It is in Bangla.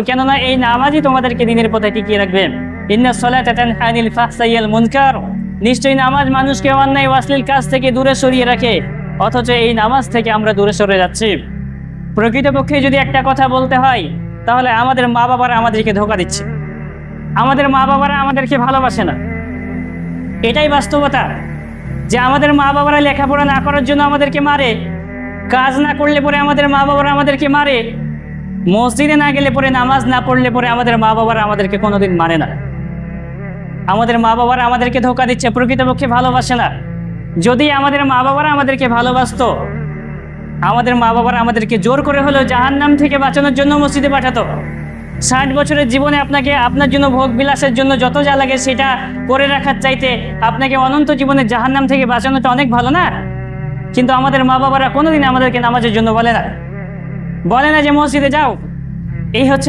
কেননা এই নামাজই তোমাদেরকে দিনের পথে টিকিয়ে রাখবে। ইন্নাস সালাতা তানহা আনিল ফাহশাই ওয়াল মুনকার, নিশ্চয়ই নামাজ মানুষকে অন্যায় ও অশ্লীল কাজ থেকে দূরে সরিয়ে রাখে। অথচ এই নামাজ থেকে আমরা দূরে সরে যাচ্ছি। প্রকৃতপক্ষে যদি একটা কথা বলতে হয়, তাহলে আমাদের মা বাবারা আমাদেরকে ধোঁকা দিচ্ছে, আমাদের মা বাবারা আমাদেরকে ভালোবাসে না। এটাই বাস্তবতা, যে আমাদের মা বাবারা লেখাপড়া না করার জন্য আমাদেরকে মারে, কাজ না করলে পরে আমাদের মা বাবারা আমাদেরকে মারে, মসজিদে না গেলে পরে, নামাজ না পড়লে পরে আমাদের মা বাবারা আমাদেরকে কোনোদিন মানে না। আমাদের মা বাবারা আমাদেরকে ধোঁকা দিচ্ছে, প্রকৃতপক্ষে ভালোবাসে না। যদি আমাদের মা বাবারা আমাদেরকে ভালোবাসতো, আমাদের মা বাবারা আমাদেরকে জোর করে হলেও জাহান্নাম থেকে বাঁচানোর জন্য মসজিদে পাঠাতো। 60 বছরের জীবনে আপনাকে আপনার জন্য ভোগ বিলাসের জন্য যত যা লাগে সেটা করে রাখার চাইতে আপনাকে অনন্ত জীবনে জাহান্নাম থেকে বাঁচানোটা অনেক ভালো না? কিন্তু আমাদের মা বাবারা কোনোদিন আমাদেরকে নামাজের জন্য বলে না যে মসজিদে যাও। এই হচ্ছে